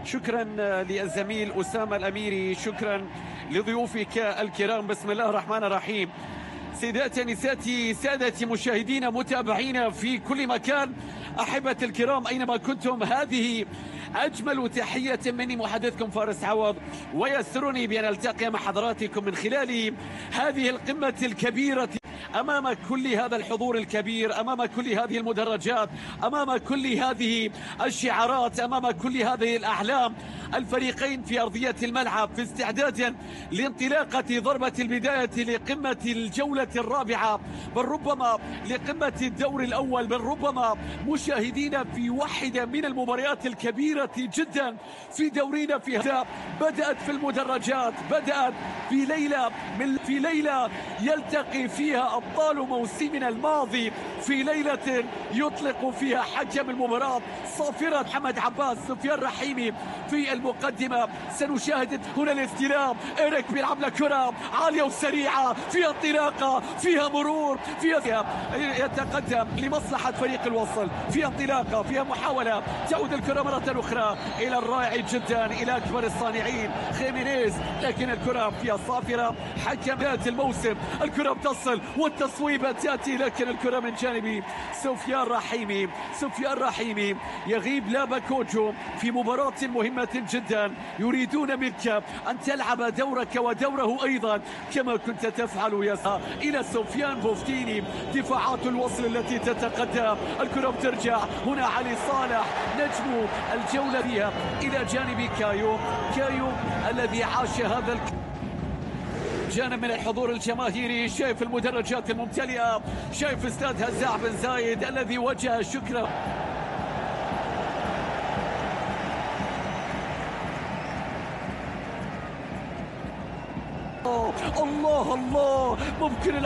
شكرا للزميل أسامة الأميري، شكرا لضيوفك الكرام. بسم الله الرحمن الرحيم. سيداتي نساتي سادتي مشاهدين متابعين في كل مكان، أحبة الكرام أينما كنتم، هذه أجمل تحية مني محدثكم فارس عوض، ويسرني بأن ألتقي مع حضراتكم من خلال هذه القمة الكبيرة، أمام كل هذا الحضور الكبير، أمام كل هذه المدرجات، أمام كل هذه الشعارات، أمام كل هذه الأحلام. الفريقين في أرضية الملعب في استعداد لانطلاقة ضربة البداية لقمة الجولة الرابعة، بل ربما لقمة الدور الأول، بل ربما مشاهدين في واحدة من المباريات الكبيرة جدا في دورينا. في هذا بدأت في المدرجات، بدأت في ليلة يلتقي فيها أبطال موسمنا الماضي، في ليلة يطلق فيها حكم المباراة صافرة محمد عباس. سفيان رحيمي في المقدمة. سنشاهد هنا الاستلام، إيريك بيلعب لكرة عالية وسريعة، فيها انطلاقة، فيها مرور، فيها يتقدم لمصلحة فريق الوصل، فيها انطلاقة، فيها محاولة، تعود الكرة مرة أخرى إلى الرائع جدا، إلى أكبر الصانعين خيمينيز، لكن الكرة فيها صافرة. حكم ذات الموسم، الكرة بتصل والتصويبة تأتي، لكن الكرة من جانب سفيان رحيمي. سفيان رحيمي يغيب لابا كوجو في مباراة مهمة جدا، يريدون منك أن تلعب دورك ودوره أيضا كما كنت تفعل يا إلى سفيان بوفتيني. دفاعات الوصل التي تتقدم، الكرة بترجع هنا علي صالح نجم الجولة فيها إلى جانب كايو الذي عاش هذا جانب من الحضور الجماهيري. شايف المدرجات الممتلئة، شايف استاد هزاع بن زايد الذي وجه شكره. الله الله، ممكن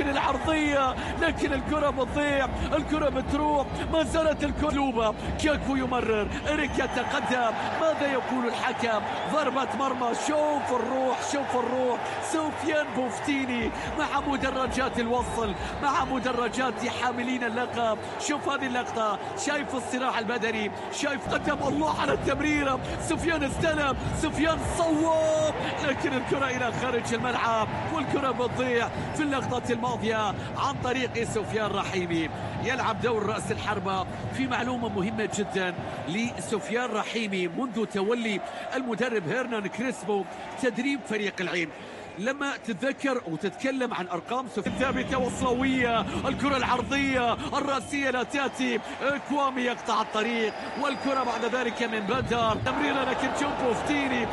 العرضية، لكن الكرة بتضيع، الكرة بتروح، ما زالت الكلوبة. كاكو يمرر، إيريك يتقدم، ماذا يقول الحكم؟ ضربة مرمى. شوف الروح. سفيان بوفتيني مع مدرجات الوصل، مع مدرجات حاملين اللقب. شوف هذه اللقطة، شايف الصراع البدني، شايف قدم الله على التمريرة. سفيان استلم، سفيان صوب، لكن الكرة إلى خارج الملعب، والكرة بتضيع في اللقطة الماضية عن طريق سفيان رحيمي. يلعب دور رأس الحربة في معلومة مهمة جدا لسفيان رحيمي منذ تولي المدرب هيرنان كريسبو تدريب فريق العين. لما تتذكر وتتكلم عن ارقام سفيان ثابته وصلويه، الكره العرضيه الراسيه لا تاتي، كوامي يقطع الطريق، والكره بعد ذلك من بدر تمريره، لكن شوف بوفتيني،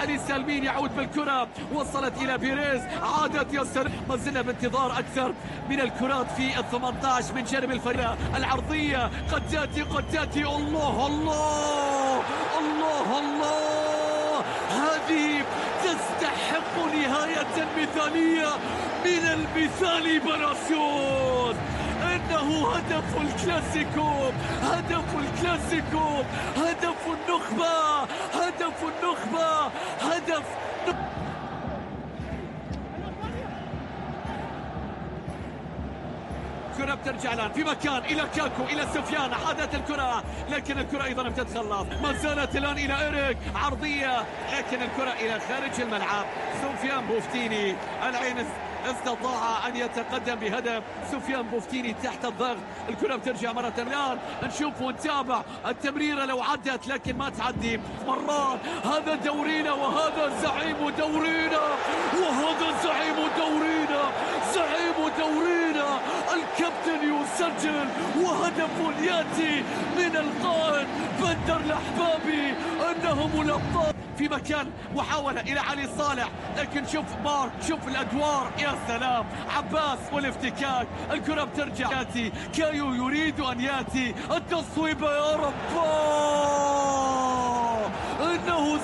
علي سالمين يعود بالكره، وصلت الى بيريز، عادت ياسر. ما زلنا بانتظار اكثر من الكرات في ال 18 من جانب الفريق. العرضيه قد تاتي. الله، هذه تستحق نهاية مثالية من المثال بناسيون. إنه هدف الكلاسيكو، هدف النخبة. الكرة بترجع الآن في مكان إلى كاكو، إلى سفيان، عادت الكرة، لكن الكرة أيضا بتتخلص. ما زالت الآن إلى إيريك، عرضية، لكن الكرة إلى خارج الملعب. سفيان بوفتيني، العين استطاع أن يتقدم بهدف. سفيان بوفتيني تحت الضغط، الكرة بترجع مرة الآن، نشوف ونتابع التمريرة لو عدت، لكن ما تعدي مرات. هذا دورينا، وهذا زعيم دورينا، الكابتن يسجل، وهدف ياتي من القائد بندر الأحبابي، أنهم الأبطال. في مكان محاولة إلى علي صالح، لكن شوف مارك، شوف الأدوار، يا سلام، عباس والافتكاك، الكرة بترجع، ياتي كايو يريد أن ياتي، التصويبة يا رب، إنه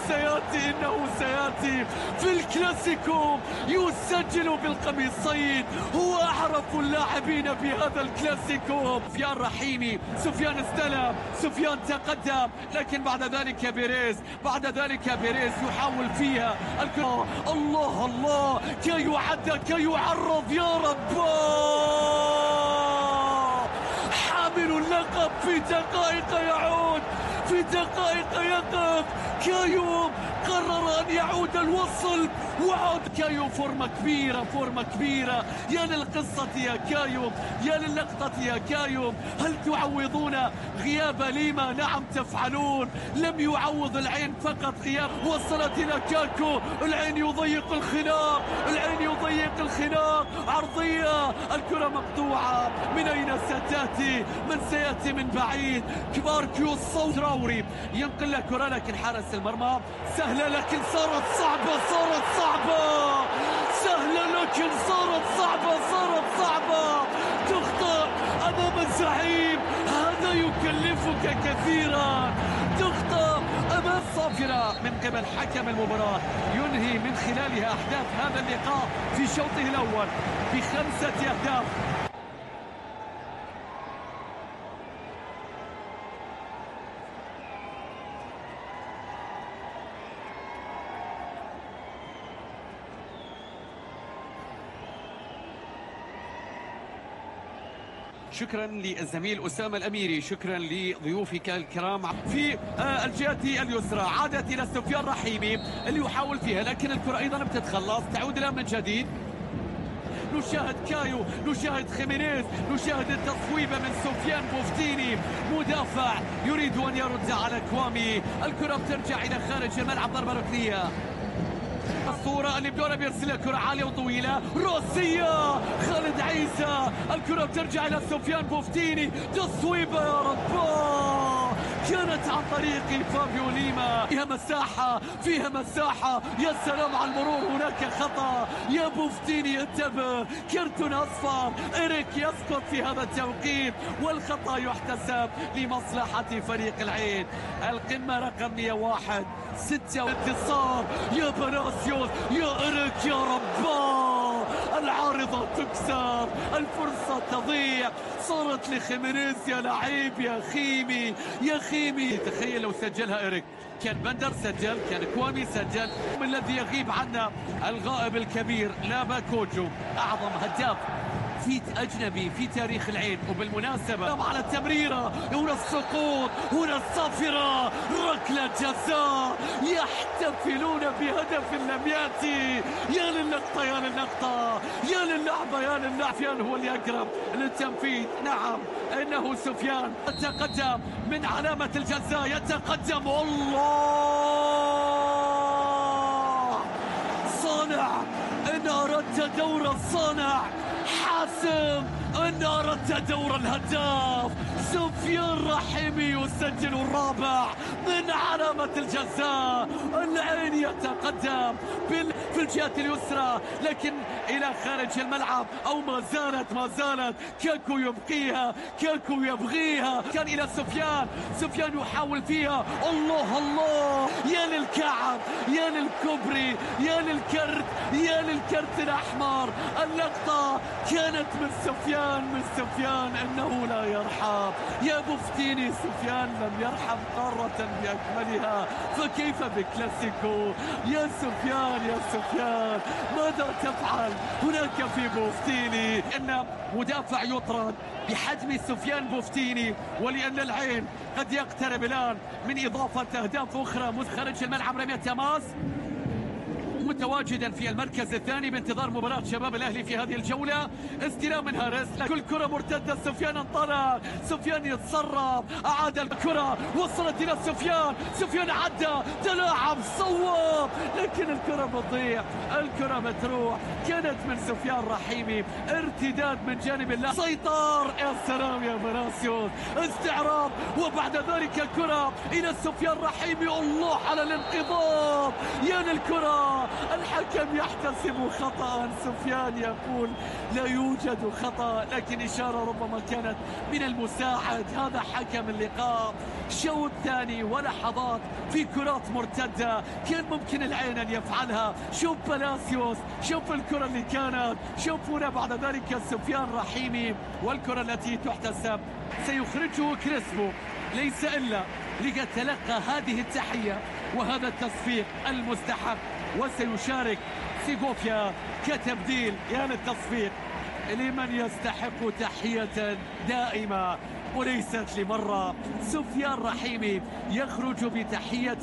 سيأتي في الكلاسيكو، يسجل بالقميصين، هو أعرف اللاعبين في هذا الكلاسيكو. سفيان رحيمي، سفيان استلم، سفيان تقدم، لكن بعد ذلك بيريز يحاول فيها الكرة. الله، كي يعد، كي يعرض، يا رب، حامل اللقب في دقائق يعود في دقائق يقف كايو، قرر أن يعود الوصل وعاد كايو. فورمة كبيرة، فورمة كبيرة. يا للقصة يا كايو، يا للقطة يا كايو. هل تعوضون غياب ليما؟ نعم تفعلون. لم يعوض العين فقط غياب. وصلت إلى كاكو، العين يضيق الخناق، العين يضيق الخناق. عرضية، الكرة مقطوعة. من أين ستأتي؟ من سيأتي من بعيد؟ كبار كيو الصوت. تراوري ينقل له كرة، لكن حارس المرمى سهلة لكن صارت صعبة، صارت صعبة. سهلة لكن صارت صعبة، صارت صعبة. تخطئ أمام الزعيم، هذا يكلفك كثيرا. تخطئ أمام صافرة من قبل حكم المباراة، ينهي من خلالها أحداث هذا اللقاء في شوطه الأول ب5 أهداف. شكرا للزميل أسامة الأميري، شكرا لضيوفك الكرام. في الجهة اليسرى عادت إلى سفيان رحيمي اللي يحاول فيها، لكن الكرة أيضا بتتخلص، تعود الآن من جديد. نشاهد كايو، نشاهد خيمينيز، نشاهد التصويبة من سفيان بوفتيني، مدافع يريد أن يرد على كوامي. الكرة بترجع إلى خارج الملعب، ضربة ركنية. الصورة اللي بدورة بيرسلها كرة عالية وطويلة، راسية خالد عيسى. الكرة بترجع إلى سفيان بوفتيني، تصويبة يا رب، كانت عن طريق فابيو ليما. فيها مساحة، فيها مساحة. يا سلام على المرور، هناك خطأ. يا بوفتيني انتبه، كرت أصفر. إيريك يسقط في هذا التوقيت، والخطأ يحتسب لمصلحة فريق العين. القمة رقم 101، 6 انتصار. يا بناسيوس، يا إيريك، يا رباه. العارضة تكسر، الفرصة تضيع، صارت لخيمينيز. يا لعيب يا خيمي، يا خيمي. تخيل لو سجلها إيريك، كان بندر سجل، كان كوامي سجل. الذي يغيب عنا الغائب الكبير لابا كوجو، أعظم هداف في أجنبي في تاريخ العين. وبالمناسبة على التمريرة، هنا السقوط، هنا الصافرة، ركلة جزاء. يحتفلون بهدف لم يأتي. يا للقطة، يا للقطة، يا للعبة، يا للعب. سفيان هو اللي أقرب للتنفيذ. نعم إنه سفيان يتقدم من علامة الجزاء، يتقدم. الله، صانع. إن أردت دور الصانع حاسم، إن أردت دور الهداف سفيان رحيمي يسجل الرابع من علامة الجزاء. العين يتقدم في الجهة اليسرى، لكن إلى خارج الملعب، أو ما زالت كاكو يبقيها، كاكو يبغيها. كان إلى سفيان يحاول فيها. الله الله، يا للكعب، يا للكبري، يا للكرت، يا للكرت الأحمر. اللقطة كانت من سفيان، إنه لا يرحم. يا بوفتيني، سفيان لم يرحم قارة بأكملها، فكيف بكلاسيكو؟ يا سفيان، ماذا تفعل هناك في بوفتيني؟ إن مدافع يطرد بحجم سفيان بوفتيني، ولأن العين قد يقترب الآن من إضافة أهداف أخرى. خارج الملعب، رمية تماس، متواجدا في المركز الثاني بانتظار مباراة شباب الأهلي في هذه الجولة. استلام من هارس، كل كرة مرتدة. سفيان انطلق، سفيان يتصرف، أعاد الكرة، وصلت إلى سفيان عدى، تلاعب، صوب، لكن الكرة بتضيع، الكرة بتروح. كانت من سفيان رحيمي، ارتداد من جانب الله، سيطر. يا سلام يا بناسيوس، استعراض، وبعد ذلك كرة إلى سفيان رحيمي. الله على الانقضاض، يا للكرة. الحكم يحتسب خطأ، سفيان يقول لا يوجد خطأ، لكن إشارة ربما كانت من المساعد. هذا حكم اللقاء. شوط ثاني ولحظات في كرات مرتدة كان ممكن العين أن يفعلها. شوف بلاسيوس، شوف الكرة اللي كانت، شوفونا بعد ذلك سفيان رحيمي، والكرة التي تحتسب سيخرجه كريسبو، ليس إلا ليتلقى هذه التحية وهذا التصفيق المستحق، وسيشارك سيغوفيا كتبديل. يا للتصفيق لمن يستحق تحية دائمة، وليست لمرة. سفيان رحيمي يخرج بتحية